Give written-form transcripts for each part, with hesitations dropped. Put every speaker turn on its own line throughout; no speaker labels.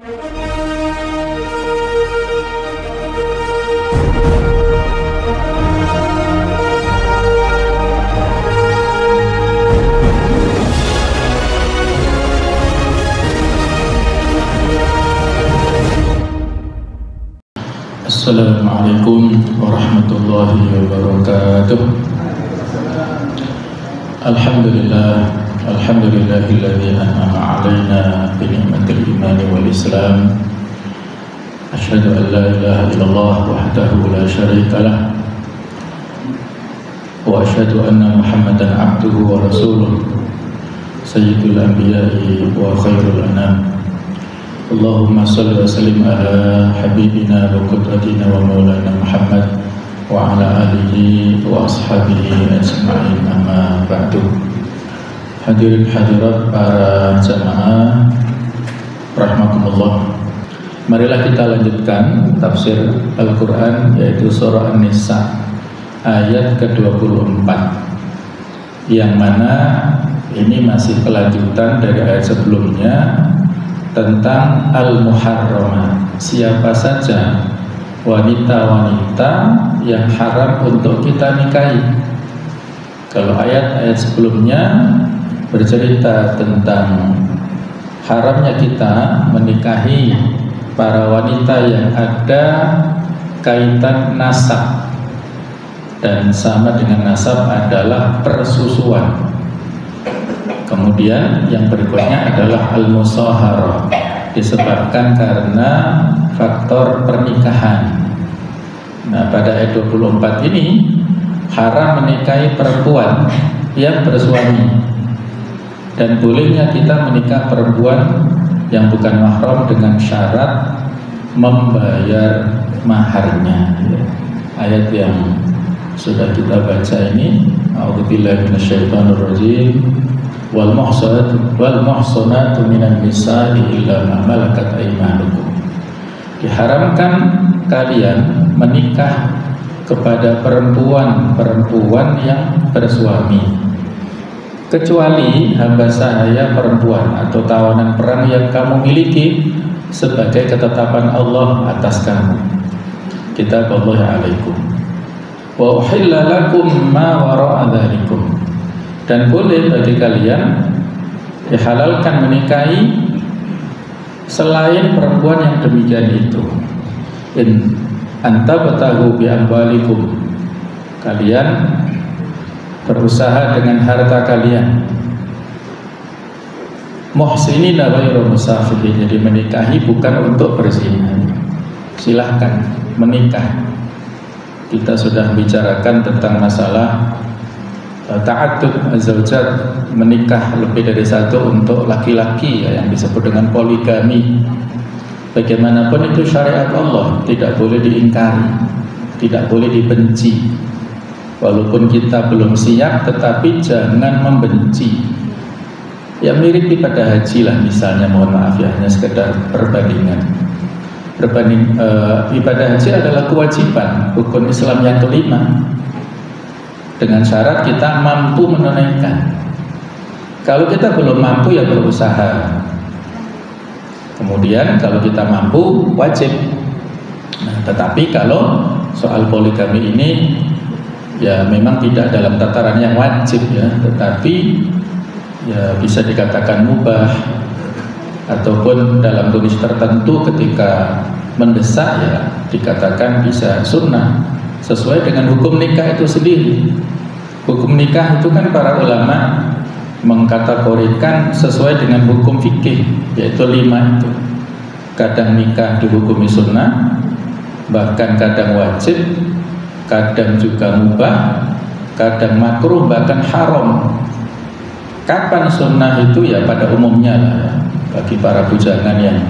Assalamualaikum warahmatullahi wabarakatuh. Alhamdulillahilladzi an'ama 'alaina bi ni'matil iman wal islam. Asyhadu an la ilaha illallah wahdahu la syarika lah. Wa asyhadu anna Muhammadan 'abduhu wa rasuluh. Sayyidul anbiya'i wa khairul anam. Allahumma salli wa sallim ala habibina wa qudratina wa maulana Muhammad wa ala alihi wa ashabihi ajma'in, amma ba'du. Hadirin hadirat para jamaah rahimakumullah. Marilah kita lanjutkan tafsir Al-Quran, yaitu surah An-Nisa ayat ke-24, yang mana ini masih kelanjutan dari ayat sebelumnya tentang al-muharramat, siapa saja wanita-wanita yang haram untuk kita nikahi. Kalau ayat-ayat sebelumnya bercerita tentang haramnya kita menikahi para wanita yang ada kaitan nasab, dan sama dengan nasab adalah persusuan. Kemudian yang berikutnya adalah al-musaharah, disebabkan karena faktor pernikahan. Nah, pada ayat 24 ini haram menikahi perempuan yang bersuami, dan bolehnya kita menikah perempuan yang bukan mahram dengan syarat membayar maharnya. Ayat yang sudah kita baca ini, a'udzubillahi minasyaitonirrajim. Wal muhsanatu minan nisa'i illa ma malakat aymanukum. Diharamkan kalian menikah kepada perempuan yang bersuami, kecuali hamba sahaya perempuan atau tawanan perang yang kamu miliki sebagai ketetapan Allah atas kamu. Kitab Allah alaikum. Wa uhilla lakum ma wara'a dzalikum. Dan boleh bagi kalian dihalalkan menikahi selain perempuan yang demikian itu. In anta batahu bi amwalikum, kalian berusaha dengan harta kalian. Muhsinina ghairu musafihin, jadi menikahi bukan untuk berzina. Silahkan menikah. Kita sudah bicarakan tentang masalah ta'addud zaujat, menikah lebih dari satu untuk laki-laki, yang disebut dengan poligami. Bagaimanapun itu syariat Allah, tidak boleh diingkari, tidak boleh dibenci. Walaupun kita belum siap, tetapi jangan membenci. Ya mirip ibadah haji lah misalnya, mohon maaf ya, hanya sekedar perbandingan. Ibadah haji adalah kewajiban rukun Islam yang kelima, dengan syarat kita mampu menunaikan. Kalau kita belum mampu, ya berusaha. Kemudian kalau kita mampu, wajib. Nah, tetapi kalau soal poligami ini, ya memang tidak dalam tataran yang wajib ya, tetapi ya bisa dikatakan mubah, ataupun dalam kondisi tertentu ketika mendesak ya dikatakan bisa sunnah, sesuai dengan hukum nikah itu sendiri. Hukum nikah itu kan para ulama mengkategorikan sesuai dengan hukum fikih, yaitu 5 itu. Kadang nikah dihukumi sunnah, bahkan kadang wajib, kadang juga mubah, kadang makruh, bahkan haram. Kapan sunnah itu? Ya pada umumnya lah ya, bagi para bujangan yang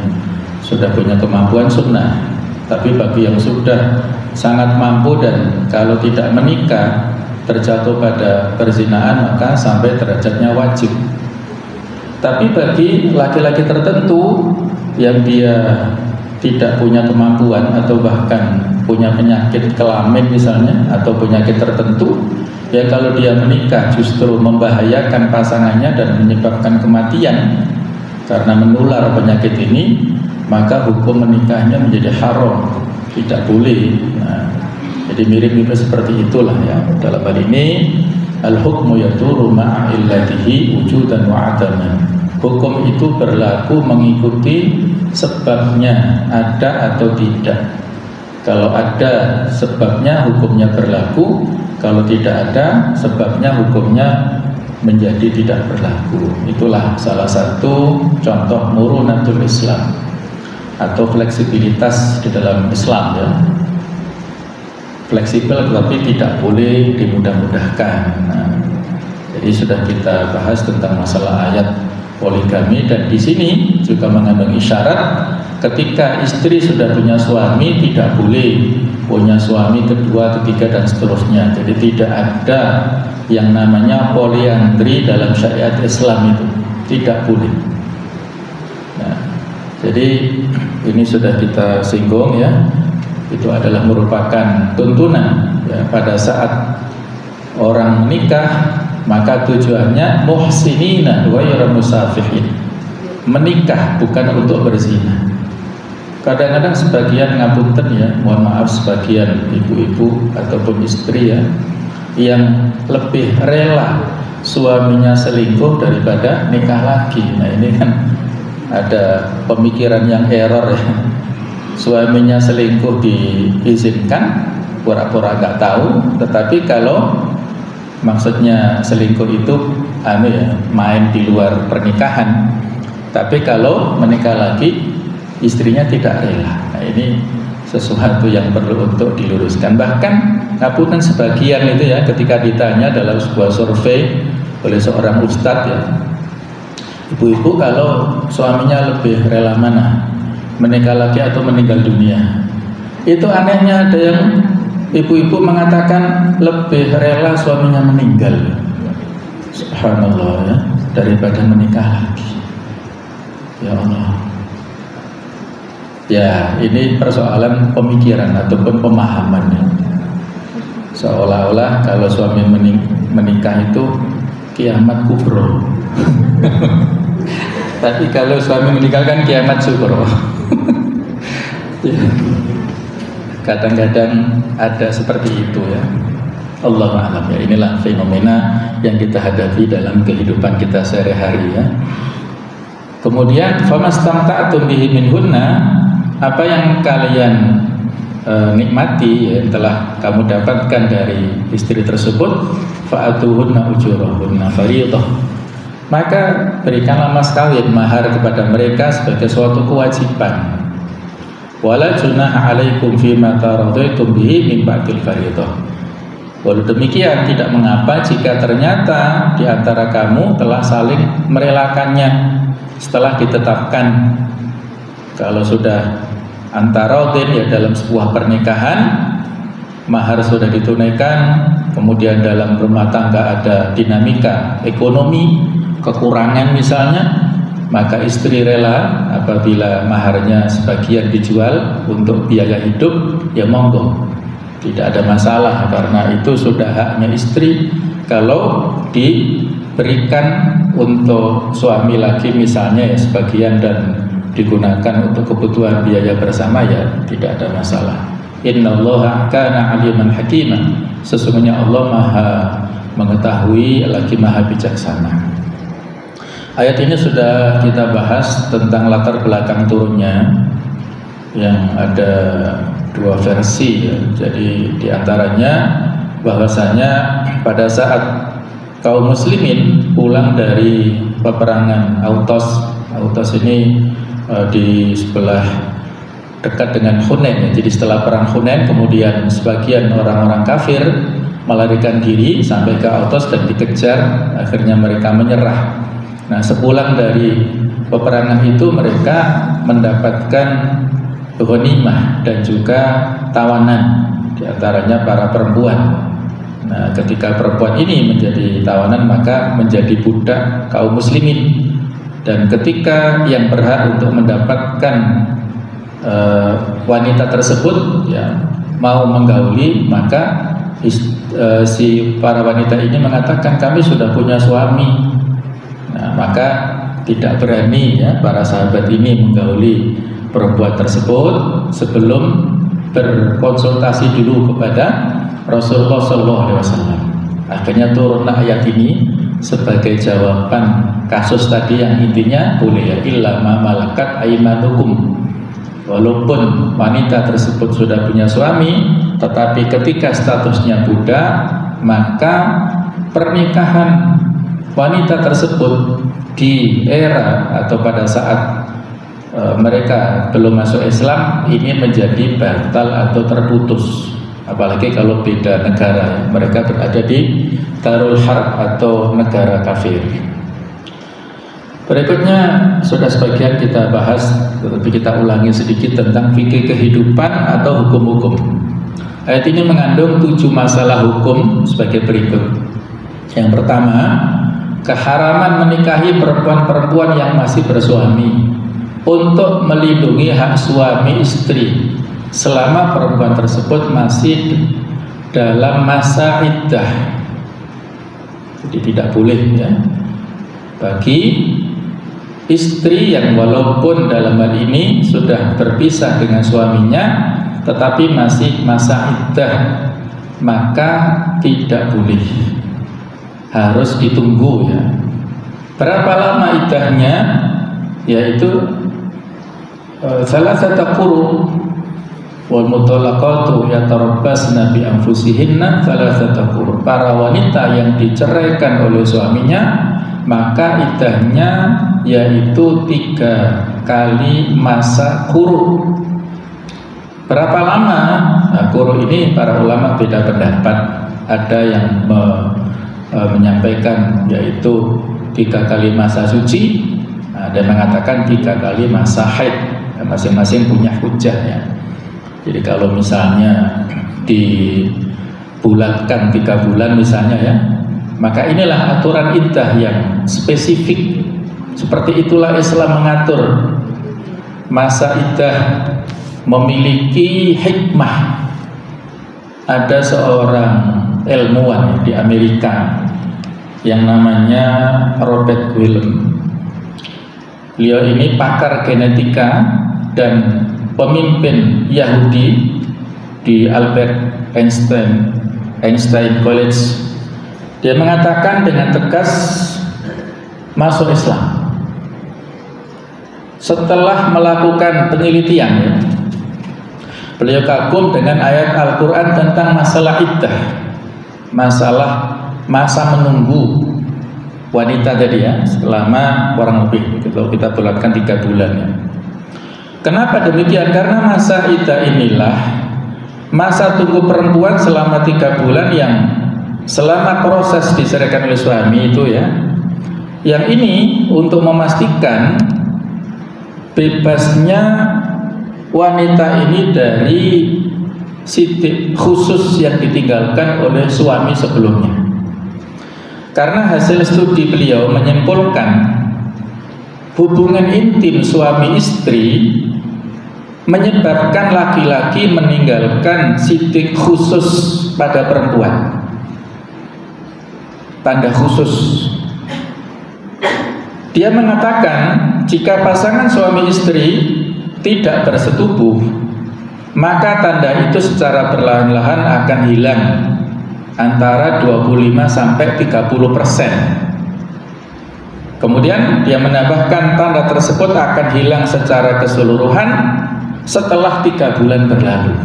sudah punya kemampuan sunnah. Tapi bagi yang sudah sangat mampu dan kalau tidak menikah terjatuh pada perzinaan, maka sampai derajatnya wajib. Tapi bagi laki-laki tertentu yang dia tidak punya kemampuan atau bahkan punya penyakit kelamin misalnya, atau penyakit tertentu, ya kalau dia menikah justru membahayakan pasangannya dan menyebabkan kematian karena menular penyakit ini, maka hukum menikahnya menjadi haram, tidak boleh. Nah, jadi mirip-mirip seperti itulah ya. Dalam hal ini al-hukmu yaduru ma'a illatihi wujudan wa adaman. Hukum itu berlaku mengikuti sebabnya ada atau tidak. Kalau ada sebabnya hukumnya berlaku, kalau tidak ada sebabnya hukumnya menjadi tidak berlaku. Itulah salah satu contoh murunatul Islam atau fleksibilitas di dalam Islam ya. Fleksibel tetapi tidak boleh dimudah-mudahkan. Nah, jadi sudah kita bahas tentang masalah ayat poligami, dan di sini juga mengandung isyarat ketika istri sudah punya suami tidak boleh punya suami kedua, ketiga dan seterusnya. Jadi tidak ada yang namanya poliandri dalam syariat Islam, itu tidak boleh. Nah, jadi ini sudah kita singgung ya. Itu adalah merupakan tuntunan ya, pada saat orang menikah, maka tujuannya muhsinina ghairu musafihin, menikah bukan untuk berzina. Kadang-kadang sebagian, ngapunten ya, mohon maaf, sebagian ibu-ibu ataupun istri ya, yang lebih rela suaminya selingkuh daripada nikah lagi. Nah ini kan ada pemikiran yang error ya. Suaminya selingkuh diizinkan, pura-pura gak tahu, tetapi kalau maksudnya selingkuh itu ya, main di luar pernikahan, tapi kalau menikah lagi istrinya tidak rela. Nah ini sesuatu yang perlu untuk diluruskan. Bahkan ngapunten sebagian itu ya, ketika ditanya dalam sebuah survei oleh seorang ustadz ya, ibu-ibu kalau suaminya lebih rela mana, menikah lagi atau meninggal dunia? Itu anehnya ada yang ibu-ibu mengatakan lebih rela suaminya meninggal, subhanallah ya, daripada menikah lagi. Ya Allah. Ya ini persoalan pemikiran ataupun pemahaman ya. Seolah-olah kalau suami menikah itu kiamat kubro. Tapi kalau suami meninggalkan kiamat sugro. Kadang-kadang ada seperti itu ya. Allahu a'lam ya. Inilah fenomena yang kita hadapi dalam kehidupan kita sehari-hari ya. Kemudian famastamta'tum bihi minhunna, apa yang kalian nikmati ya, telah kamu dapatkan dari istri tersebut, fa'atuhunna ujurahunna fariidah, maka berikanlah mas kawin, mahar kepada mereka sebagai suatu kewajiban. Wala junaha alaikum fima taradaitum bihi min ba'dil fariidah. Walau demikian tidak mengapa jika ternyata di antara kamu telah saling merelakannya setelah ditetapkan. Kalau sudah antarodin ya, dalam sebuah pernikahan mahar sudah ditunaikan, kemudian dalam rumah tangga ada dinamika ekonomi, kekurangan misalnya, maka istri rela apabila maharnya sebagian dijual untuk biaya hidup, ya monggo, tidak ada masalah, karena itu sudah haknya istri. Kalau diberikan untuk suami lagi misalnya ya sebagian dan digunakan untuk kebutuhan biaya bersama, ya tidak ada masalah. Innallaha kana aliman hakiman, sesungguhnya Allah Maha mengetahui lagi Maha bijaksana. Ayat ini sudah kita bahas tentang latar belakang turunnya, yang ada dua versi ya. Jadi diantaranya bahwasanya pada saat kaum muslimin pulang dari peperangan Autos ini di sebelah dekat dengan Hunain ya. Jadi setelah perang Hunain kemudian sebagian orang-orang kafir melarikan diri sampai ke Autos dan dikejar, akhirnya mereka menyerah. Nah sepulang dari peperangan itu mereka mendapatkan ghanimah dan juga tawanan, diantaranya para perempuan. Nah ketika perempuan ini menjadi tawanan maka menjadi budak kaum muslimin, dan ketika yang berhak untuk mendapatkan wanita tersebut ya mau menggauli, maka si para wanita ini mengatakan kami sudah punya suami. Nah maka tidak berani ya para sahabat ini menggauli perempuan tersebut sebelum berkonsultasi dulu kepada Rasulullah SAW. Akhirnya turunlah ayat ini sebagai jawaban kasus tadi yang intinya boleh ya, illa ma malakat aymanukum. Walaupun wanita tersebut sudah punya suami, tetapi ketika statusnya budak, maka pernikahan wanita tersebut di era atau pada saat mereka belum masuk Islam ini menjadi batal atau terputus. Apalagi kalau beda negara, mereka berada di Darul Harb atau negara kafir. Berikutnya sudah sebagian kita bahas, tetapi kita ulangi sedikit tentang fikih kehidupan atau hukum-hukum. Ayat ini mengandung 7 masalah hukum sebagai berikut. Yang pertama, keharaman menikahi perempuan-perempuan yang masih bersuami untuk melindungi hak suami istri selama perempuan tersebut masih dalam masa iddah. Jadi tidak boleh ya bagi istri yang walaupun dalam hal ini sudah berpisah dengan suaminya tetapi masih masa iddah, maka tidak boleh, harus ditunggu ya. Berapa lama iddahnya? Yaitu salasata quru wal mutallaqatu yatarabbasna bi anfusihinna salasata quru. Para wanita yang diceraikan oleh suaminya maka iddahnya yaitu 3 kali masa quru. Berapa lama? Nah, quru ini para ulama beda pendapat. Ada yang menyampaikan yaitu 3 kali masa suci, ada yang mengatakan 3 kali masa haid. Masing-masing punya hujahnya. Jadi kalau misalnya dibulatkan 3 bulan misalnya ya, maka inilah aturan iddah yang spesifik. Seperti itulah Islam mengatur. Masa iddah memiliki hikmah. Ada seorang ilmuwan di Amerika yang namanya Robert Willem. Beliau ini pakar genetika dan pemimpin Yahudi di Albert Einstein College. Dia mengatakan dengan tegas masuk Islam setelah melakukan penelitian ya. Beliau kagum dengan ayat Al-Quran tentang masalah iddah, masalah masa menunggu wanita tadi ya, selama kurang lebih kalau kita bulatkan 3 bulan ya. Kenapa demikian? Karena masa iddah inilah masa tunggu perempuan selama 3 bulan yang selama proses diceraikan oleh suami itu ya. Yang ini untuk memastikan bebasnya wanita ini dari sidik khusus yang ditinggalkan oleh suami sebelumnya. Karena hasil studi beliau menyimpulkan hubungan intim suami istri menyebabkan laki-laki meninggalkan sidik khusus pada perempuan. Tanda khusus. Dia mengatakan jika pasangan suami istri tidak bersetubuh, maka tanda itu secara perlahan-lahan akan hilang antara 25 sampai 30%. Kemudian dia menambahkan tanda tersebut akan hilang secara keseluruhan setelah 3 bulan berlalu.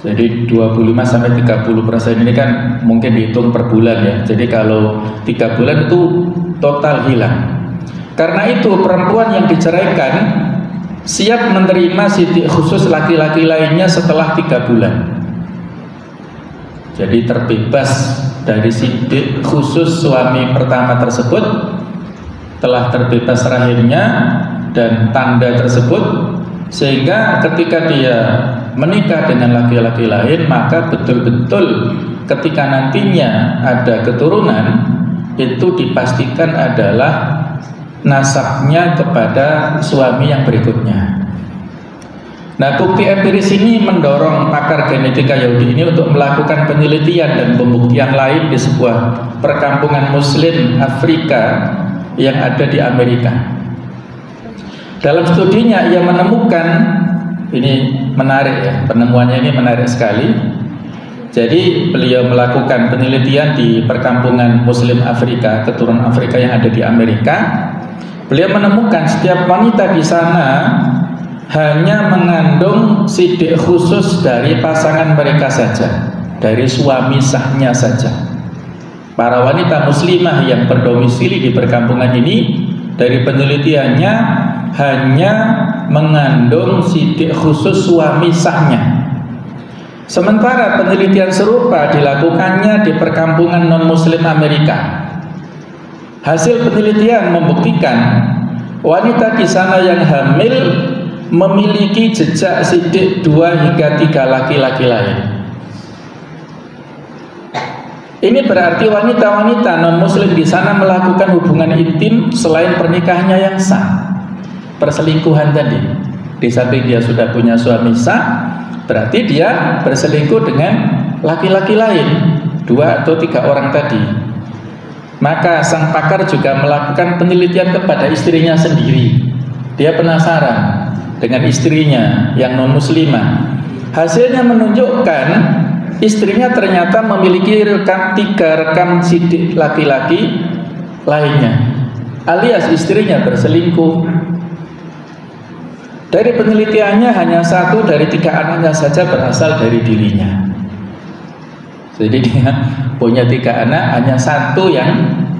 Jadi 25 sampai 30% ini kan mungkin dihitung per bulan ya. Jadi kalau 3 bulan itu total hilang. Karena itu perempuan yang diceraikan siap menerima sidik khusus laki-laki lainnya setelah 3 bulan. Jadi terbebas dari sidik khusus suami pertama tersebut, telah terbebas rahimnya dan tanda tersebut, sehingga ketika dia menikah dengan laki-laki lain maka betul-betul ketika nantinya ada keturunan itu dipastikan adalah nasabnya kepada suami yang berikutnya. Nah, bukti empiris ini mendorong pakar genetika Yahudi ini untuk melakukan penelitian dan pembuktian lain di sebuah perkampungan Muslim Afrika yang ada di Amerika. Dalam studinya ia menemukan, ini menarik ya, penemuannya ini menarik sekali. Jadi beliau melakukan penelitian di perkampungan Muslim Afrika, keturunan Afrika yang ada di Amerika. Beliau menemukan setiap wanita di sana hanya mengandung sidik khusus dari pasangan mereka saja, dari suami sahnya saja. Para wanita muslimah yang berdomisili di perkampungan ini, dari penelitiannya hanya mengandung sidik khusus suami sahnya. Sementara penelitian serupa dilakukannya di perkampungan non-muslim Amerika. Hasil penelitian membuktikan wanita di sana yang hamil memiliki jejak sidik 2 hingga 3 laki-laki lain. Ini berarti wanita-wanita non-muslim di sana melakukan hubungan intim selain pernikahannya yang sah, perselingkuhan tadi. Di samping dia sudah punya suami sah, berarti dia berselingkuh dengan laki-laki lain, 2 atau 3 orang tadi. Maka sang pakar juga melakukan penelitian kepada istrinya sendiri. Dia penasaran dengan istrinya yang non-muslimah. Hasilnya menunjukkan istrinya ternyata memiliki 3 rekam sidik laki-laki lainnya, alias istrinya berselingkuh. Dari penelitiannya hanya 1 dari 3 anaknya saja berasal dari dirinya. Jadi dia punya 3 anak, hanya 1 yang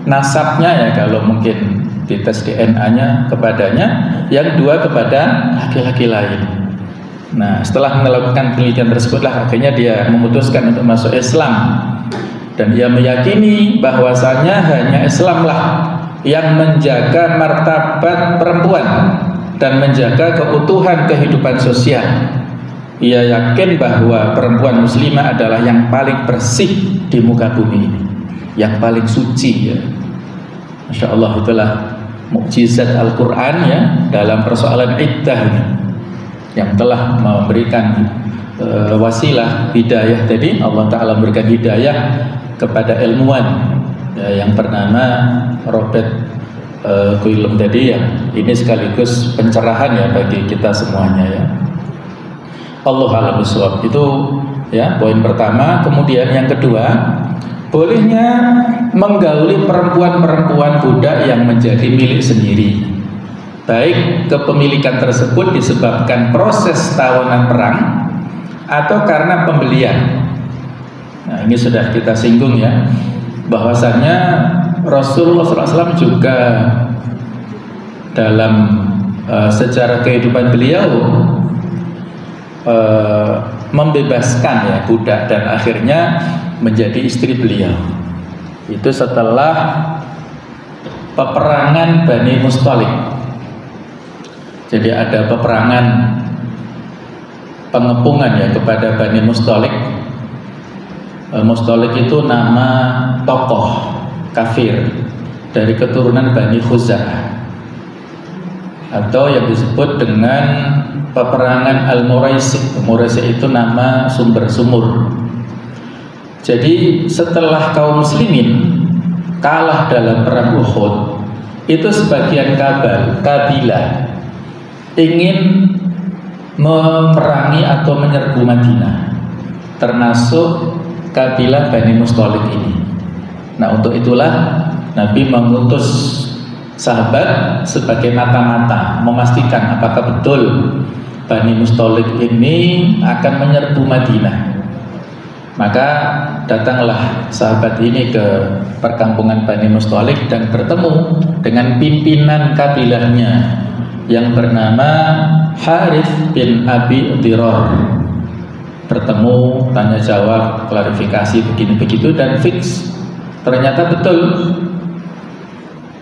nasabnya ya kalau mungkin dites DNA-nya kepadanya, yang 2 kepada laki-laki lain. Nah, setelah melakukan penelitian tersebutlah akhirnya dia memutuskan untuk masuk Islam, dan ia meyakini bahwasanya hanya Islamlah yang menjaga martabat perempuan dan menjaga keutuhan kehidupan sosial. Ia yakin bahwa perempuan muslimah adalah yang paling bersih di muka bumi ini, yang paling suci ya. Masya Allah, itulah mukjizat Al-Quran ya dalam persoalan iddah ini, yang telah memberikan wasilah hidayah tadi. Allah Ta'ala memberikan hidayah kepada ilmuwan ya, yang bernama Robert Guillaume tadi, yang ini sekaligus pencerahan ya bagi kita semuanya ya. Allah a'lam bishawab. Itu ya poin pertama. Kemudian yang kedua, bolehnya menggauli perempuan-perempuan budak yang menjadi milik sendiri, baik kepemilikan tersebut disebabkan proses tawanan perang atau karena pembelian. Nah, ini sudah kita singgung ya, bahwasannya Rasulullah SAW juga dalam sejarah kehidupan beliau membebaskan ya budak dan akhirnya menjadi istri beliau. Itu setelah peperangan Bani Mustalik. Jadi ada peperangan pengepungan ya kepada Bani Mustalik. Mustalik itu nama tokoh kafir dari keturunan Bani Khuza'ah, atau yang disebut dengan peperangan Al-Muraisi. Muraisi itu nama sumber-sumur. Jadi setelah kaum muslimin kalah dalam perang Uhud, itu sebagian kabilah ingin memerangi atau menyerbu Madinah, termasuk kabilah Bani Mustalik ini. Nah, untuk itulah Nabi mengutus sahabat sebagai mata-mata memastikan apakah betul Bani Mustalik ini akan menyerbu Madinah. Maka datanglah sahabat ini ke perkampungan Bani Mustalik dan bertemu dengan pimpinan kabilahnya yang bernama Harith bin Abi Dirar. Bertemu, tanya jawab, klarifikasi begini begitu, dan fix ternyata betul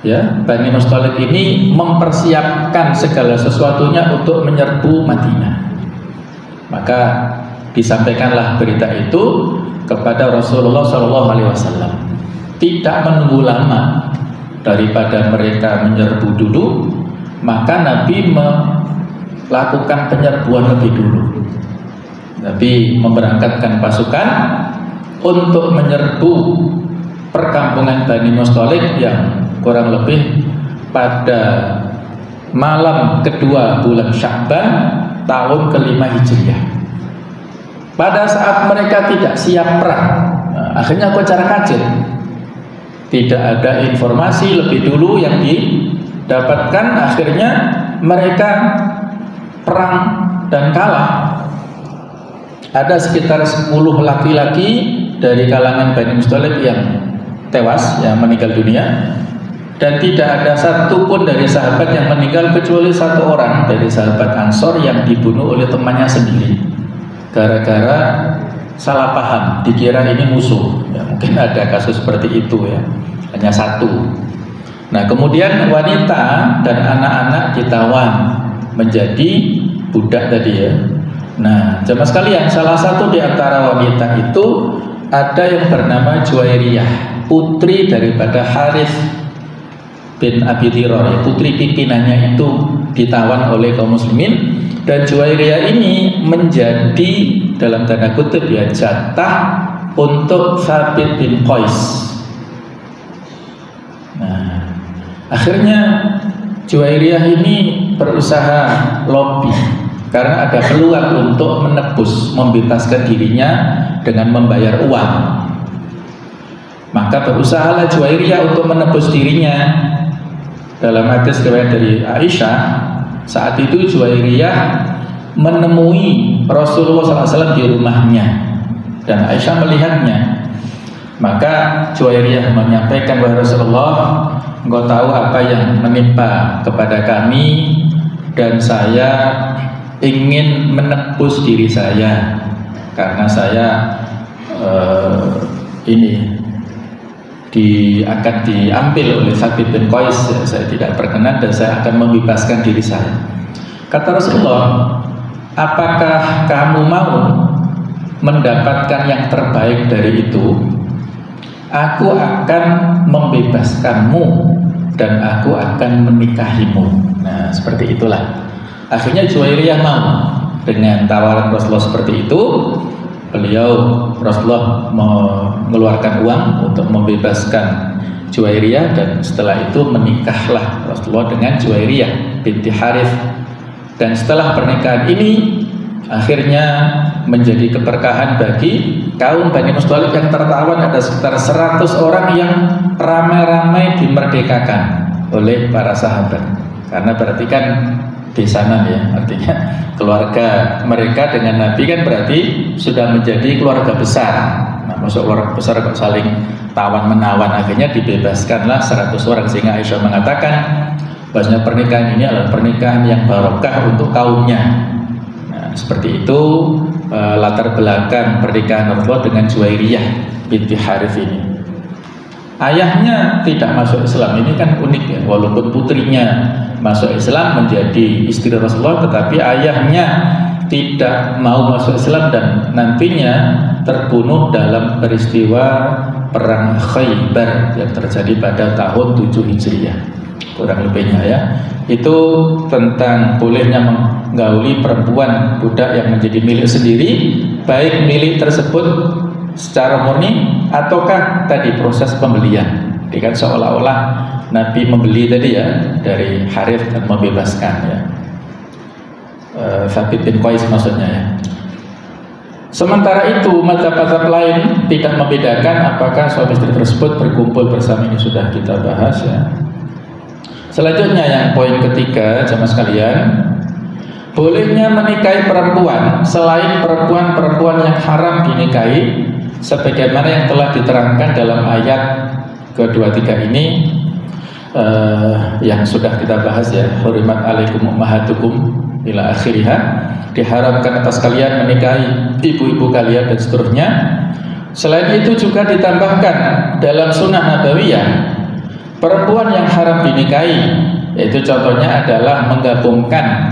ya, Bani Mustalik ini mempersiapkan segala sesuatunya untuk menyerbu Madinah. Maka disampaikanlah berita itu kepada Rasulullah SAW. Tidak menunggu lama daripada mereka menyerbu dulu, maka Nabi melakukan penyerbuan lebih dulu. Nabi memberangkatkan pasukan untuk menyerbu perkampungan Bani Mustalik yang kurang lebih pada malam kedua bulan Sya'ban tahun ke-5 Hijriah. Pada saat mereka tidak siap perang, akhirnya kocar kacir. Tidak ada informasi lebih dulu yang didapatkan, akhirnya mereka perang dan kalah. Ada sekitar 10 laki-laki dari kalangan Bani Musthalib yang tewas, yang meninggal dunia, dan tidak ada satupun dari sahabat yang meninggal kecuali 1 orang dari sahabat Ansor yang dibunuh oleh temannya sendiri gara-gara salah paham, dikira ini musuh. Ya, mungkin ada kasus seperti itu ya, hanya 1. Nah, kemudian wanita dan anak-anak ditawan menjadi budak tadi ya. Nah, jemaah sekalian, salah satu di antara wanita itu ada yang bernama Juwairiyah, putri daripada Harith bin Abi Tiror, putri pimpinannya itu ditawan oleh kaum muslimin. Dan Juwairiyah ini menjadi dalam tanda kutip ya jatah untuk Thabit bin Qais. Nah, akhirnya Juwairiyah ini berusaha lobby karena ada peluang untuk menebus, membebaskan dirinya dengan membayar uang. Maka berusahalah Juwairiyah untuk menebus dirinya. Dalam hadis riwayat dari Aisyah, saat itu Juwairiyah menemui Rasulullah SAW di rumahnya dan Aisyah melihatnya. Maka Juwairiyah menyampaikan, wahai Rasulullah, engkau tahu apa yang menimpa kepada kami dan saya ingin menebus diri saya karena saya akan diambil oleh Thabit bin Qais. Saya tidak berkenan dan saya akan membebaskan diri saya. Kata Rasulullah, apakah kamu mau mendapatkan yang terbaik dari itu? Aku akan membebaskanmu dan aku akan menikahimu. Nah, seperti itulah. Akhirnya Juwairiyah mau dengan tawaran Rasulullah seperti itu. Rasulullah mengeluarkan uang untuk membebaskan Juwairiyah dan setelah itu menikahlah Rasulullah dengan Juwairiyah binti Harith. Dan setelah pernikahan ini akhirnya menjadi keberkahan bagi kaum Bani Musthalib yang tertawan. Ada sekitar 100 orang yang ramai-ramai dimerdekakan oleh para sahabat. Karena berarti kan besanan ya, artinya keluarga mereka dengan Nabi kan berarti sudah menjadi keluarga besar. Nah, masuk keluarga besar kok saling tawan-menawan, akhirnya dibebaskanlah 100 orang. Sehingga Aisyah mengatakan bahwasanya pernikahan ini adalah pernikahan yang barokah untuk kaumnya. Nah, seperti itu latar belakang pernikahan Rasulullah dengan Juwairiyah binti Harith ini. Ayahnya tidak masuk Islam, ini kan unik ya, walaupun putrinya masuk Islam menjadi istri Rasulullah, tetapi ayahnya tidak mau masuk Islam dan nantinya terbunuh dalam peristiwa perang Khaybar yang terjadi pada tahun 7 Hijriah kurang lebihnya ya. Itu tentang bolehnya menggauli perempuan budak yang menjadi milik sendiri, baik milik tersebut secara murni ataukah tadi proses pembelian. Jadi kan seolah-olah Nabi membeli tadi ya dari Harith dan membebaskan ya, Thabit bin Qais maksudnya ya. Sementara itu mazhab-mazhab lain tidak membedakan apakah suami istri tersebut berkumpul bersama. Ini sudah kita bahas ya. Selanjutnya yang poin ketiga, jamaah sekalian, bolehnya menikahi perempuan selain perempuan-perempuan yang haram dinikahi, sebagaimana yang telah diterangkan dalam ayat ke-23 ini yang sudah kita bahas ya, hurimat alaikum ummahatukum ila akhirih, diharamkan atas kalian menikahi ibu-ibu kalian dan seterusnya. Selain itu juga ditambahkan dalam sunnah nabawiyah, perempuan yang haram dinikahi, yaitu contohnya adalah menggabungkan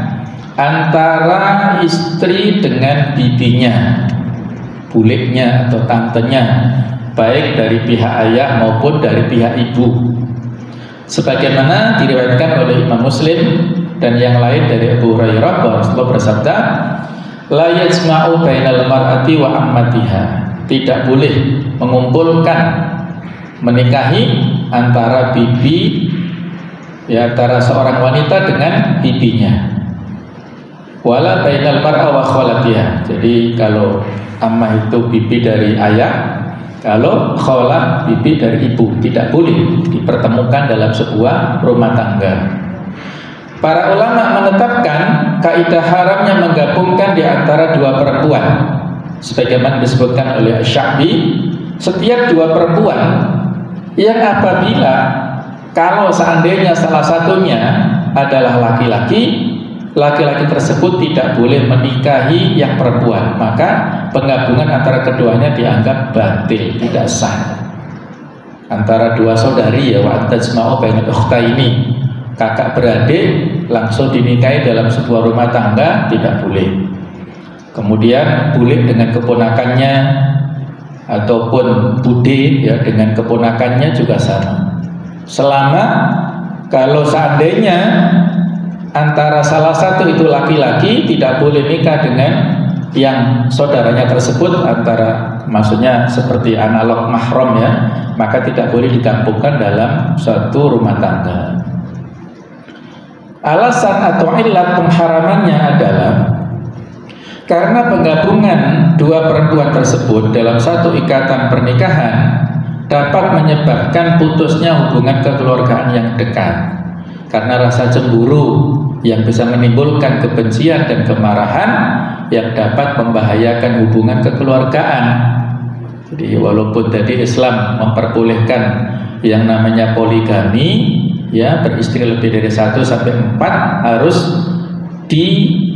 antara istri dengan bibinya, buliknya atau tantenya, baik dari pihak ayah maupun dari pihak ibu. Sebagaimana diriwayatkan oleh Imam Muslim dan yang lain dari Abu Hurairah bahwa Rasulullah bersabda, la yajma'u bainal mar'ati wa ammatiha, tidak boleh mengumpulkan menikahi antara bibi ya, antara seorang wanita dengan bibinya. Wala bainal mar'a wa kholatiha. Jadi kalau ammah itu bibi dari ayah, kalau kholah bibi dari ibu, tidak boleh dipertemukan dalam sebuah rumah tangga. Para ulama menetapkan kaidah haramnya menggabungkan di antara dua perempuan. Sebagaimana disebutkan oleh Asy-Sya'bi, setiap dua perempuan yang apabila kalau seandainya salah satunya adalah laki-laki, laki-laki tersebut tidak boleh menikahi yang perempuan, maka penggabungan antara keduanya dianggap batil, tidak sah. Antara dua saudari, ya, wa tajma'u bainal ukhtaini, kakak beradik langsung dinikahi dalam sebuah rumah tangga tidak boleh. Kemudian boleh dengan keponakannya ataupun bude, ya, dengan keponakannya juga sama. Selama kalau seandainya antara salah satu itu laki-laki, tidak boleh nikah dengan yang saudaranya tersebut, antara maksudnya seperti analog mahram, ya, maka tidak boleh digabungkan dalam suatu rumah tangga. Alasan atau illat pengharamannya adalah karena penggabungan dua perempuan tersebut dalam satu ikatan pernikahan dapat menyebabkan putusnya hubungan kekeluargaan yang dekat. Karena rasa cemburu yang bisa menimbulkan kebencian dan kemarahan yang dapat membahayakan hubungan kekeluargaan. Jadi walaupun tadi Islam memperbolehkan yang namanya poligami, ya, beristri lebih dari 1 sampai 4, harus diteliti,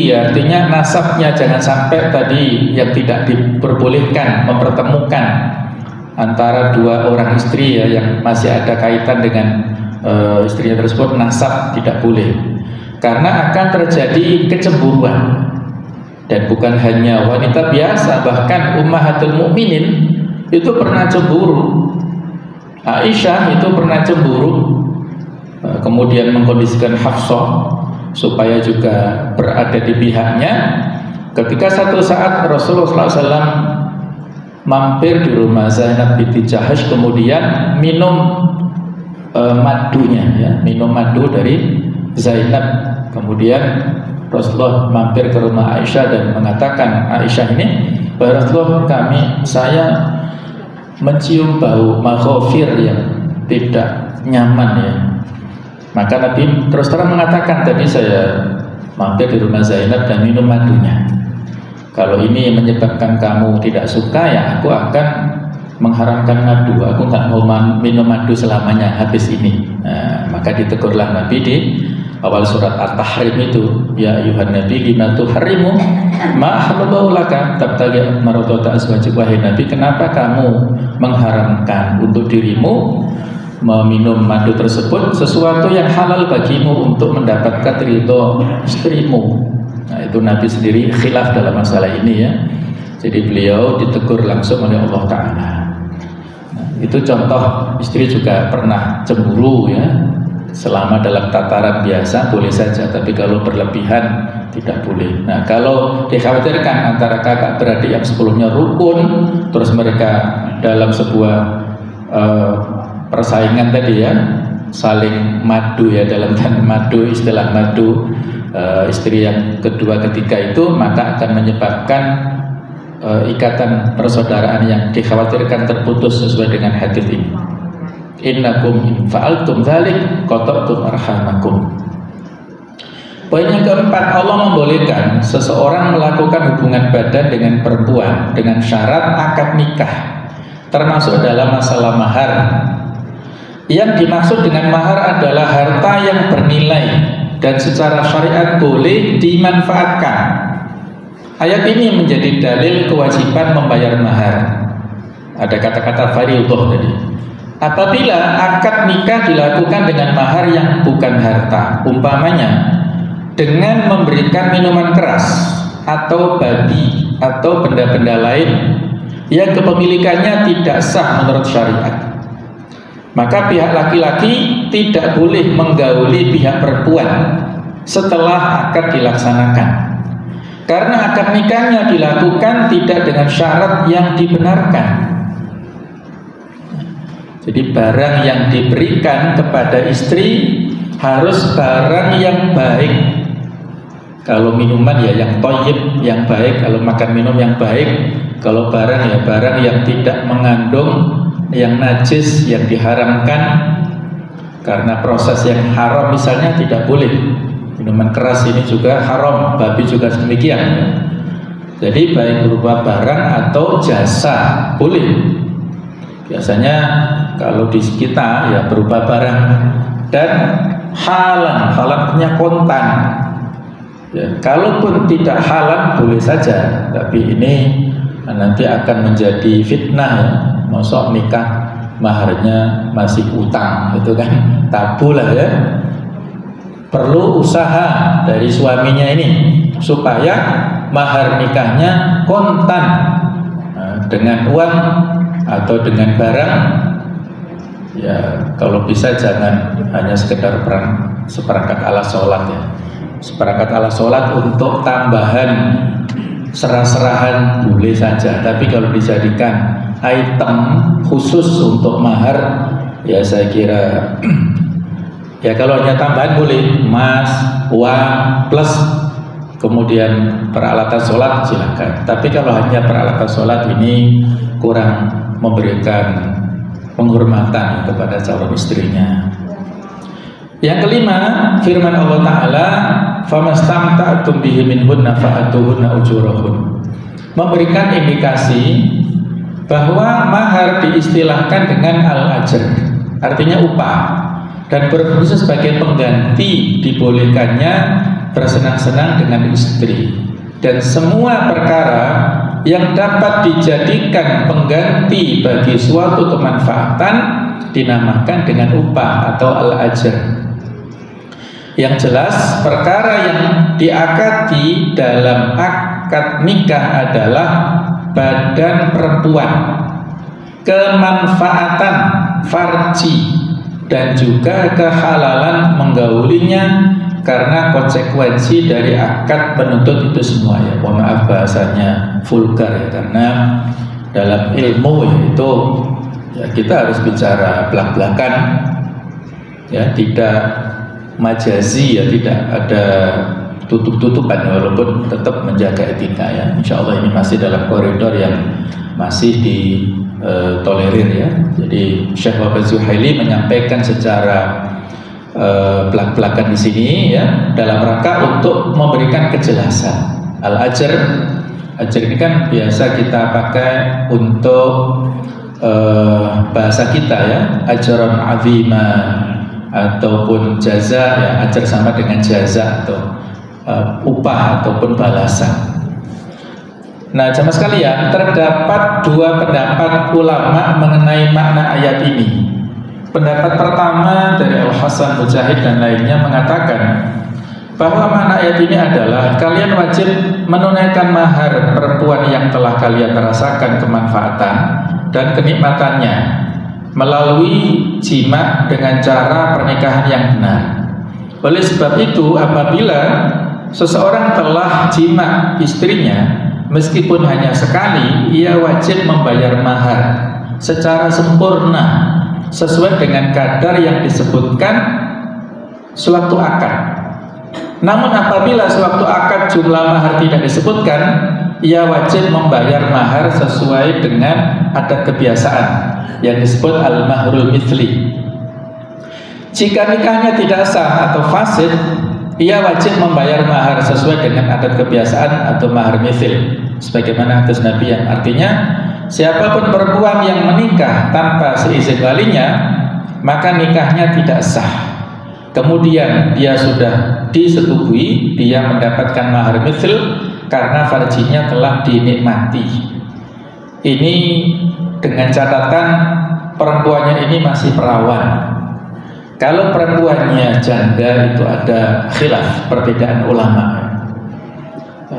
ya, artinya nasabnya jangan sampai tadi yang tidak diperbolehkan mempertemukan antara dua orang istri, ya, yang masih ada kaitan dengan istrinya tersebut, nasab tidak boleh, karena akan terjadi kecemburuan. Dan bukan hanya wanita biasa, bahkan ummahatul mukminin itu pernah cemburu. Aisyah itu pernah cemburu, kemudian mengkondisikan Hafsah supaya juga berada di pihaknya. Ketika satu saat Rasulullah SAW mampir di rumah Zainab binti Jahash, kemudian minum madunya, ya, minum madu dari Zainab. Kemudian Rasulullah mampir ke rumah Aisyah dan mengatakan, Aisyah ini, Rasulullah, saya mencium bau maghfir yang tidak nyaman, ya. Maka Nabi terus terang mengatakan, tadi saya mampir di rumah Zainab dan minum madunya. Kalau ini menyebabkan kamu tidak suka, ya aku akan mengharamkan madu. Aku nggak mau minum madu selamanya habis ini. Nah, maka ditegurlah Nabi di awal surat At-Tahrim itu, ya ayuhan nabi lima tuharrimu ma ahallallahu laka tabtaghi maradata azwajik. Wahai Nabi, kenapa kamu mengharamkan untuk dirimu meminum madu tersebut, sesuatu yang halal bagimu untuk mendapatkan ridho istrimu. Nah, itu Nabi sendiri khilaf dalam masalah ini, ya. Jadi beliau ditegur langsung oleh Allah Ta'ala. Nah, itu contoh istri juga pernah cemburu, ya. Selama dalam tataran biasa boleh saja, tapi kalau berlebihan tidak boleh. Nah, kalau dikhawatirkan antara kakak beradik yang sebelumnya rukun, terus mereka dalam sebuah persaingan tadi, ya, saling madu, ya, dalam tanda madu, istilah madu, istri yang kedua ketiga itu, maka akan menyebabkan ikatan persaudaraan yang dikhawatirkan terputus sesuai dengan hadis ini. Innakum in fa'altum dzalik qata'tum arhamakum. Poin yang keempat, Allah membolehkan seseorang melakukan hubungan badan dengan perempuan dengan syarat akad nikah, termasuk dalam masalah mahar. Yang dimaksud dengan mahar adalah harta yang bernilai dan secara syariat boleh dimanfaatkan. Ayat ini menjadi dalil kewajiban membayar mahar. Ada kata-kata fardhu tadi. Apabila akad nikah dilakukan dengan mahar yang bukan harta, umpamanya dengan memberikan minuman keras atau babi atau benda-benda lain yang kepemilikannya tidak sah menurut syariat, maka pihak laki-laki tidak boleh menggauli pihak perempuan setelah akad dilaksanakan, karena akad nikahnya dilakukan tidak dengan syarat yang dibenarkan. Jadi barang yang diberikan kepada istri harus barang yang baik. Kalau minuman ya yang thayyib, yang baik. Kalau makan minum yang baik. Kalau barang ya barang yang tidak mengandung yang najis, yang diharamkan karena proses yang haram, misalnya tidak boleh. Minuman keras ini juga haram, babi juga demikian. Jadi baik berupa barang atau jasa boleh. Biasanya kalau di kita ya berupa barang dan halan artinya kontan. Ya, kalaupun tidak halal boleh saja, tapi ini nanti akan menjadi fitnah ya. Masa nikah maharnya masih utang, itu kan tabu lah ya. Perlu usaha dari suaminya ini supaya mahar nikahnya kontan, dengan uang atau dengan barang. Ya kalau bisa jangan hanya sekedar seperangkat alat sholat ya. Seperangkat alat sholat untuk tambahan serah-serahan boleh saja, tapi kalau dijadikan item khusus untuk mahar ya saya kira ya kalau hanya tambahan boleh, emas, uang plus kemudian peralatan sholat silakan, tapi kalau hanya peralatan sholat ini kurang memberikan penghormatan kepada calon istrinya. Yang kelima, firman Allah Ta'ala, famastamta'tum bihi minhunna fa'atuhunna ujurahun, memberikan indikasi bahwa mahar diistilahkan dengan al-ajr, artinya upah, dan berfungsi sebagai pengganti dibolehkannya bersenang-senang dengan istri. Dan semua perkara yang dapat dijadikan pengganti bagi suatu kemanfaatan dinamakan dengan upah atau al-ajr. Yang jelas perkara yang diakadi dalam akad nikah adalah badan perempuan, kemanfaatan farji, dan juga kehalalan menggaulinya karena konsekuensi dari akad menuntut itu semua ya. Mohon maaf bahasanya vulgar ya, karena dalam ilmu itu ya kita harus bicara belak-belakan ya, tidak majazi ya, tidak ada tutup-tutupan walaupun tetap menjaga etika ya. Insya Allah ini masih dalam koridor yang masih ditolerir ya. Jadi Syekh Wahab Zuhaili menyampaikan secara belak-belakan di sini ya, dalam rangka untuk memberikan kejelasan. Al-ajr, ajr ini kan biasa kita pakai untuk bahasa kita ya, ajran azima ataupun jaza ya, ajar sama dengan jaza atau upah ataupun balasan. Nah jamaah sekalian, terdapat dua pendapat ulama mengenai makna ayat ini. Pendapat pertama dari Al-Hasan Mujahid dan lainnya mengatakan bahwa makna ayat ini adalah kalian wajib menunaikan mahar perempuan yang telah kalian rasakan kemanfaatan dan kenikmatannya melalui jima dengan cara pernikahan yang benar. Oleh sebab itu, apabila seseorang telah jima istrinya, meskipun hanya sekali, ia wajib membayar mahar secara sempurna sesuai dengan kadar yang disebutkan sewaktu akad. Namun apabila sewaktu akad jumlah mahar tidak disebutkan, ia wajib membayar mahar sesuai dengan adat kebiasaan yang disebut al-mahrul mithli. Jika nikahnya tidak sah atau fasid, ia wajib membayar mahar sesuai dengan adat kebiasaan atau mahar mithil, sebagaimana hadis Nabi yang artinya siapapun perempuan yang menikah tanpa seizin walinya, maka nikahnya tidak sah. Kemudian dia sudah disetujui, dia mendapatkan mahar mithil karena farjinya telah dinikmati. Ini dengan catatan perempuannya ini masih perawan. Kalau perempuannya janda itu ada khilaf, perbedaan ulama.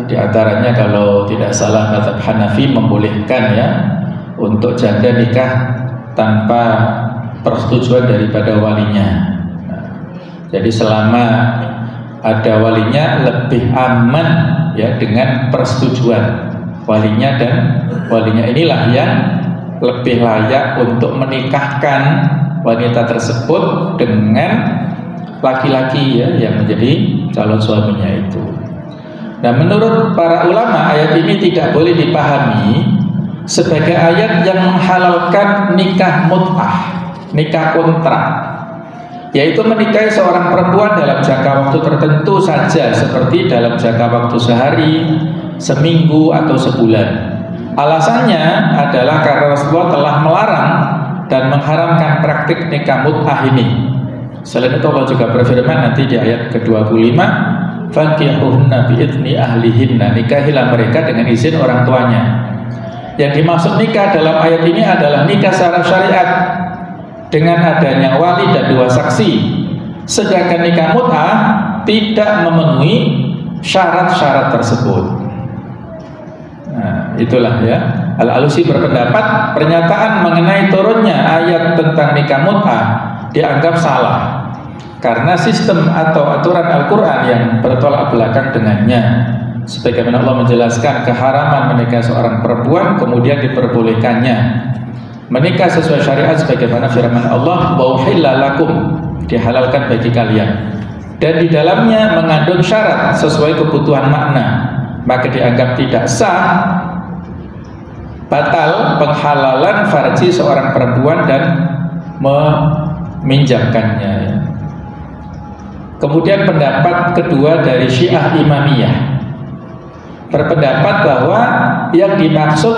Di antaranya kalau tidak salah mazhab Hanafi membolehkan ya untuk janda nikah tanpa persetujuan daripada walinya. Jadi selama ada walinya lebih aman ya dengan persetujuan walinya, dan walinya inilah yang lebih layak untuk menikahkan wanita tersebut dengan laki-laki ya yang menjadi calon suaminya itu. Nah, menurut para ulama ayat ini tidak boleh dipahami sebagai ayat yang menghalalkan nikah mut'ah, nikah kontrak, yaitu menikahi seorang perempuan dalam jangka waktu tertentu saja, seperti dalam jangka waktu sehari, seminggu atau sebulan. Alasannya adalah karena Rasulullah telah melarang dan mengharamkan praktik nikah mut'ah ini. Selain itu Allah juga berfirman nanti di ayat ke-25, fankihuhunna biidzni ahlihinna, nikahilah mereka dengan izin orang tuanya. Yang dimaksud nikah dalam ayat ini adalah nikah secara syariat dengan adanya wali dan 2 saksi. Sedangkan nikah mut'ah tidak memenuhi syarat-syarat tersebut. Nah, itulah ya. Al-Alusi berpendapat pernyataan mengenai turunnya ayat tentang nikah mut'ah dianggap salah karena sistem atau aturan Al-Quran yang bertolak belakang dengannya. Sebagaimana Allah menjelaskan keharaman menikah seorang perempuan, kemudian diperbolehkannya menikah sesuai syariat sebagaimana firman Allah, wa uhilla lakum, dihalalkan bagi kalian, dan di dalamnya mengandung syarat sesuai kebutuhan makna, maka dianggap tidak sah, batal penghalalan farji seorang perempuan dan meminjamkannya. Kemudian pendapat kedua dari Syiah Imamiyah berpendapat bahwa yang dimaksud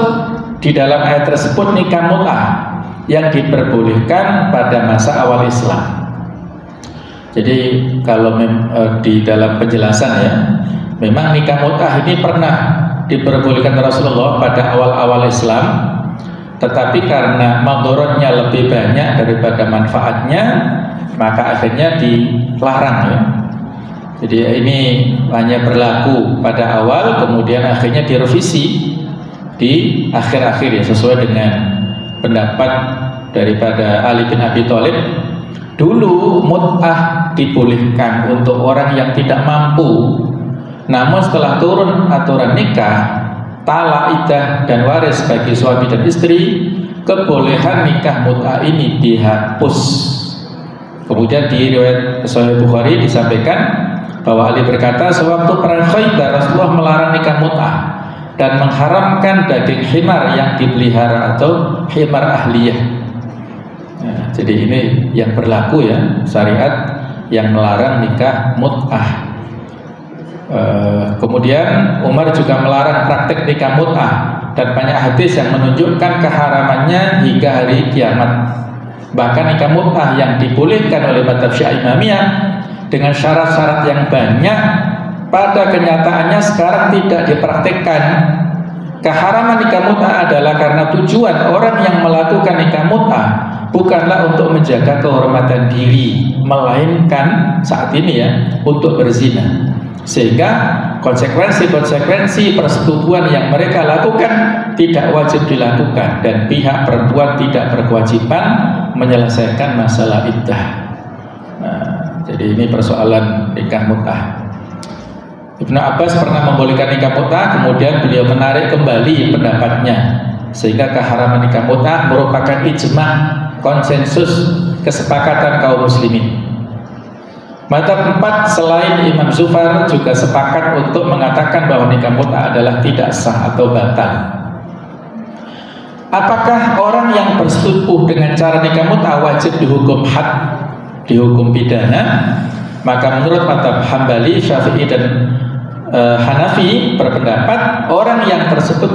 di dalam ayat tersebut nikah mut'ah yang diperbolehkan pada masa awal Islam. Jadi kalau di dalam penjelasan ya, memang nikah mut'ah ini pernah diperbolehkan Rasulullah pada awal-awal Islam, tetapi karena madharatnya lebih banyak daripada manfaatnya, maka akhirnya dilarang ya. Jadi ini hanya berlaku pada awal, kemudian akhirnya direvisi di akhir-akhir ya, sesuai dengan pendapat daripada Ali bin Abi Thalib. Dulu mut'ah dibolehkan untuk orang yang tidak mampu. Namun setelah turun aturan nikah, talak, iddah dan waris bagi suami dan istri, kebolehan nikah mut'ah ini dihapus. Kemudian di riwayat Sahih Bukhari disampaikan bahwa Ali berkata, sewaktu perang Khaybar Rasulullah melarang nikah mut'ah dan mengharamkan daging himar yang dipelihara atau himar ahliyah. Nah, jadi ini yang berlaku ya, syariat yang melarang nikah mut'ah. Kemudian Umar juga melarang praktik nikah mut'ah dan banyak hadis yang menunjukkan keharamannya hingga hari kiamat. Bahkan nikah mut'ah yang dibolehkan oleh mazhab Syiah Imamiyah dengan syarat-syarat yang banyak, pada kenyataannya sekarang tidak dipraktikkan. Keharaman nikah mut'ah adalah karena tujuan orang yang melakukan nikah mut'ah bukanlah untuk menjaga kehormatan diri, melainkan saat ini ya untuk berzina. Sehingga konsekuensi-konsekuensi persetubuhan yang mereka lakukan tidak wajib dilakukan, dan pihak perempuan tidak berkewajiban menyelesaikan masalah iddah. Nah, jadi ini persoalan nikah mut'ah. Ibnu Abbas pernah membolehkan nikah mut'ah, kemudian beliau menarik kembali pendapatnya, sehingga keharaman nikah mut'ah merupakan ijma', konsensus kesepakatan kaum muslimin. Mazhab 4 selain Imam Zufar juga sepakat untuk mengatakan bahwa nikah mut'ah adalah tidak sah atau batal. Apakah orang yang bersetubuh dengan cara nikah mut'ah wajib dihukum had, dihukum pidana? Maka menurut mazhab Hambali, Syafi'i dan Hanafi berpendapat orang yang tersebut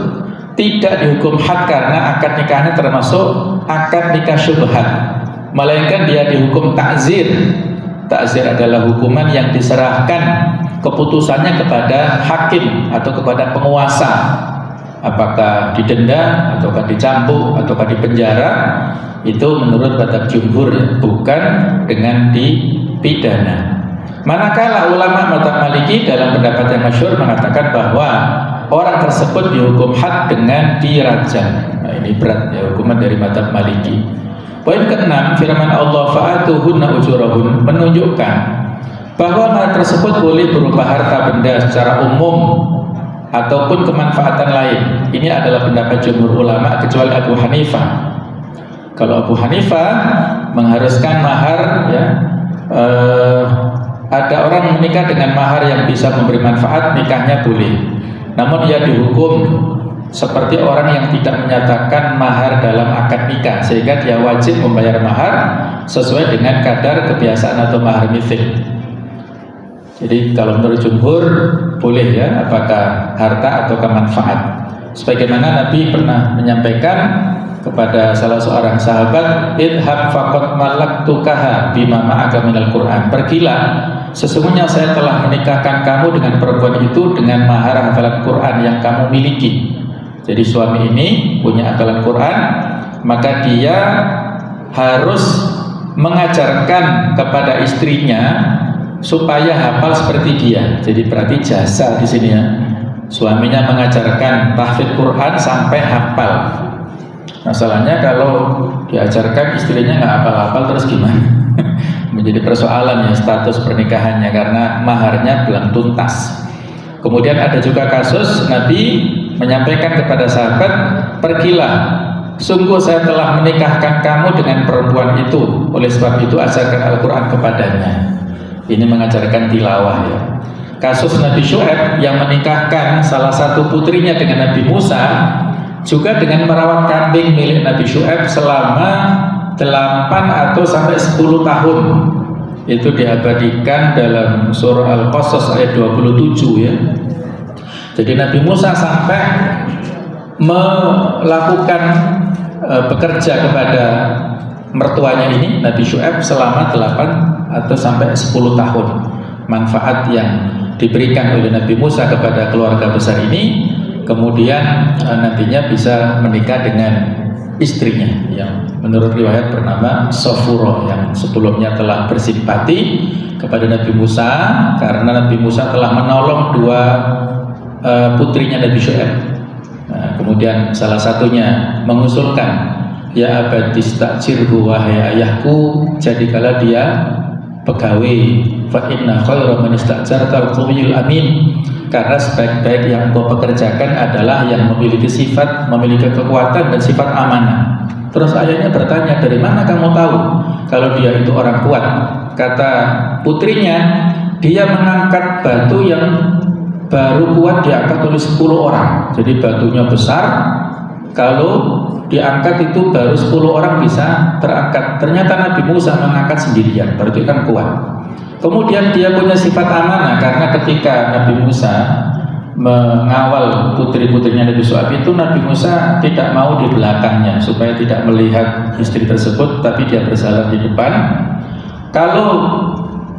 tidak dihukum had karena akad nikahnya termasuk akad nikah syubhat, melainkan dia dihukum ta'zir. Ta'zir adalah hukuman yang diserahkan keputusannya kepada hakim atau kepada penguasa, apakah didenda ataukah dicambuk ataukah dipenjara. Itu menurut mazhab jumhur ya, bukan dengan dipidana. Manakala ulama mazhab Maliki dalam pendapat yang masyhur mengatakan bahwa orang tersebut dihukum had dengan dirajam. Nah, ini berat ya, hukuman dari mazhab Maliki. Poin ke-6, firman Allah fa'atuhunna ujurahun, menunjukkan bahwa hal tersebut boleh berupa harta benda secara umum ataupun kemanfaatan lain. Ini adalah pendapat jumhur ulama kecuali Abu Hanifah. Kalau Abu Hanifah mengharuskan mahar, ya, ada orang menikah dengan mahar yang bisa memberi manfaat, nikahnya boleh. Namun ia dihukum seperti orang yang tidak menyatakan mahar dalam akad nikah, sehingga dia wajib membayar mahar sesuai dengan kadar kebiasaan atau mahar mithil. Jadi kalau menurut jumhur boleh, ya, apakah harta atau manfaat. Sebagaimana Nabi pernah menyampaikan kepada salah seorang sahabat, idhab faqad malaktukaha bima ma'aka minal Qur'an. Pergilah, sesungguhnya saya telah menikahkan kamu dengan perempuan itu dengan mahar hafalan Quran yang kamu miliki. Jadi suami ini punya hafalan Quran, maka dia harus mengajarkan kepada istrinya supaya hafal seperti dia. Jadi berarti jasa di sini, ya. Suaminya mengajarkan tahfidz Quran sampai hafal. Masalahnya kalau diajarkan istrinya nggak hafal-hafal, terus gimana? Menjadi persoalan, ya, status pernikahannya karena maharnya belum tuntas. Kemudian ada juga kasus Nabi menyampaikan kepada sahabat, pergilah, sungguh saya telah menikahkan kamu dengan perempuan itu, oleh sebab itu ajarkan Al-Quran kepadanya. Ini mengajarkan tilawah, ya. Kasus Nabi Syu'aib yang menikahkan salah satu putrinya dengan Nabi Musa, juga dengan merawat kambing milik Nabi Syu'aib selama 8 atau sampai 10 tahun. Itu diabadikan dalam surah Al-Qasas ayat 27, ya. Jadi Nabi Musa sampai melakukan bekerja kepada mertuanya ini, Nabi Syu'aib, selama 8 atau sampai 10 tahun. Manfaat yang diberikan oleh Nabi Musa kepada keluarga besar ini, kemudian nantinya bisa menikah dengan istrinya yang menurut riwayat bernama Safura, yang sebelumnya telah bersimpati kepada Nabi Musa karena Nabi Musa telah menolong dua putrinya Nabi Syu'aib. Nah, kemudian salah satunya mengusulkan, ya abadistajirhu, wahai ayahku, jadikanlah dia pegawai, fa inna khairu man istajartal qawiyul amin, karena sebaik-baik yang engkau pekerjakan adalah yang memiliki sifat, memiliki kekuatan dan sifat amanah. Terus ayahnya bertanya, dari mana kamu tahu kalau dia itu orang kuat? Kata putrinya, dia mengangkat batu yang baru kuat diangkat oleh 10 orang. Jadi batunya besar, kalau diangkat itu baru 10 orang bisa terangkat. Ternyata Nabi Musa mengangkat sendirian, berarti kan kuat. Kemudian dia punya sifat amanah, karena ketika Nabi Musa mengawal putri-putrinya Nabi Syu'aib itu, Nabi Musa tidak mau di belakangnya supaya tidak melihat istri tersebut, tapi dia berjalan di depan. Kalau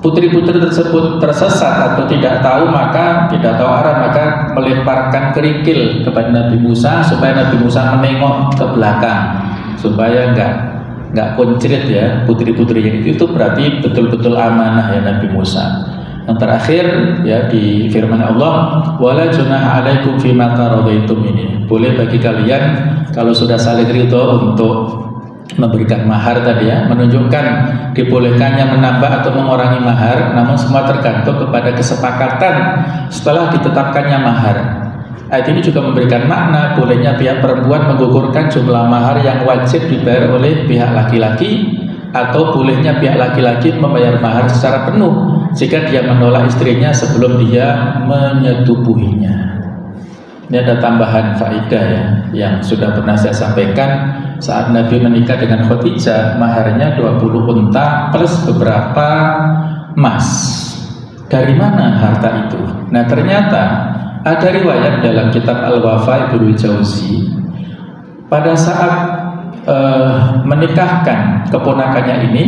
putri-putri tersebut tersesat atau tidak tahu arah, maka melemparkan kerikil kepada Nabi Musa supaya Nabi Musa menengok ke belakang supaya nggak koncret, ya, putri-putri yang itu berarti betul-betul amanah, ya, Nabi Musa. Yang terakhir, ya, di firman Allah, wala junaha alaikum fima taradaitum, ini boleh bagi kalian kalau sudah saling ridho untuk memberikan mahar tadi, ya, menunjukkan dibolehkannya menambah atau mengurangi mahar, namun semua tergantung kepada kesepakatan setelah ditetapkannya mahar. Ayat ini juga memberikan makna bolehnya pihak perempuan menggugurkan jumlah mahar yang wajib dibayar oleh pihak laki-laki, atau bolehnya pihak laki-laki membayar mahar secara penuh jika dia menolak istrinya sebelum dia menyetubuhinya. Ini ada tambahan faedah, ya, yang sudah pernah saya sampaikan. Saat Nabi menikah dengan Khadijah, maharnya 20 unta plus beberapa emas. Dari mana harta itu? Nah, ternyata ada riwayat dalam kitab Al-Wafa Ibnu Jauzi, pada saat menikahkan keponakannya ini,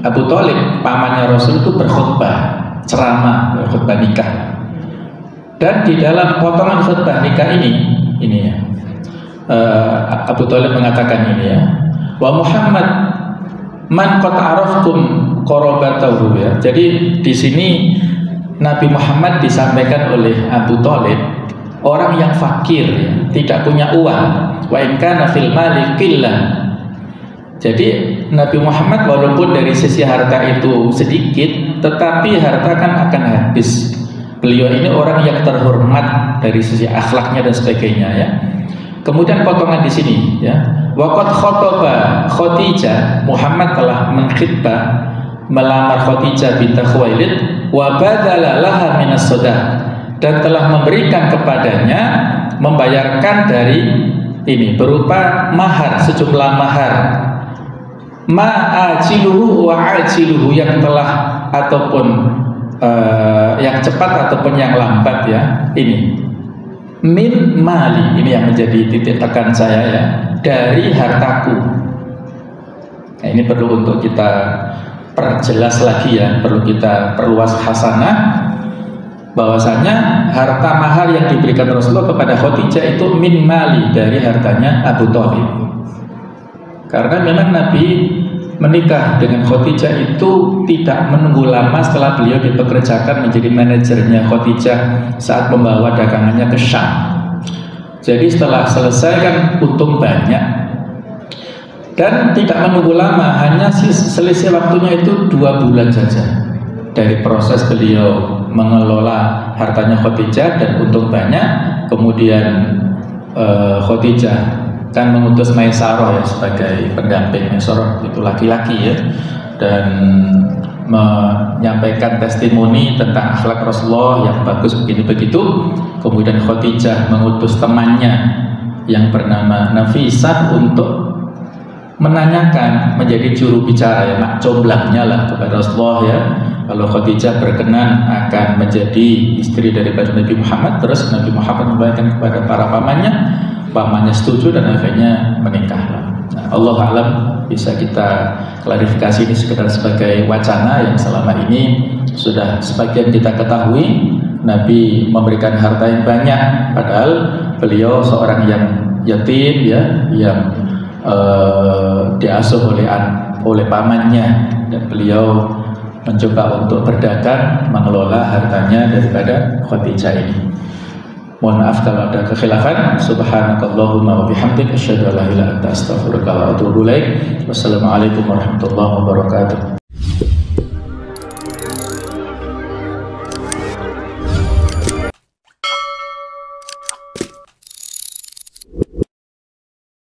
Abu Thalib, pamannya Rasul, itu berkhutbah, ceramah, khutbah nikah. Dan di dalam potongan khutbah nikah ini, ya, Abu Thalib mengatakan ini, ya, wa Muhammad man qad araftum qarabatahu, ya. Jadi di sini Nabi Muhammad disampaikan oleh Abu Thalib, orang yang fakir, ya, tidak punya uang, wa in kana fil mali qillah. Jadi Nabi Muhammad walaupun dari sisi harta itu sedikit, tetapi harta kan akan habis. beliau ini orang yang terhormat dari sisi akhlaknya dan sebagainya ya. Kemudian potongan di sini ya, waqad khotoba Khadijah, Muhammad telah mengkhitbah melamar Khadijah binti Khuwailid wa badala laha minas sadaq, dan telah memberikan kepadanya, membayarkan dari ini berupa mahar, sejumlah mahar, ma'ajiluhu wa ajiluhu, yang telah ataupun yang cepat ataupun yang lambat ya, ini min mali, ini yang menjadi titik tekan saya ya, dari hartaku. Nah, ini perlu untuk kita perjelas lagi ya, perlu kita perluas hasanah, bahwasanya harta mahar yang diberikan Rasulullah kepada Khadijah itu min mali, dari hartanya Abu Thalib. Karena memang Nabi menikah dengan Khadijah itu tidak menunggu lama setelah beliau dipekerjakan menjadi manajernya Khadijah saat membawa dagangannya ke Syam. Jadi setelah selesai kan untung banyak, dan tidak menunggu lama, hanya selisih waktunya itu 2 bulan saja dari proses beliau mengelola hartanya Khadijah dan untung banyak. Kemudian Khadijah kan mengutus Maisarah ya sebagai pendamping. Maisarah itu laki-laki ya, dan menyampaikan testimoni tentang akhlak Rasulullah yang bagus begini begitu. Kemudian Khadijah mengutus temannya yang bernama Nafisah untuk menanyakan, menjadi juru bicara ya, mak comblangnya lah kepada Rasulullah ya, kalau Khadijah berkenan akan menjadi istri daripada Nabi Muhammad. Terus Nabi Muhammad membayarkan kepada para pamannya setuju dan akhirnya menikah. Nah, Allah alam, bisa kita klarifikasi ini sekedar sebagai wacana yang selama ini sudah sebagian kita ketahui. Nabi memberikan harta yang banyak, padahal beliau seorang yang yatim ya, yang diasuh oleh pamannya, dan beliau mencoba untuk berdagang, mengelola hartanya daripada Khadijah ini. Mohon maaf kalau ada kekhilafan. Subhanakallahumma wa bihamdik, asyhadu an la ilaha illa anta, astaghfiruka wa atubu ilaik. Wassalamualaikum warahmatullahi wabarakatuh.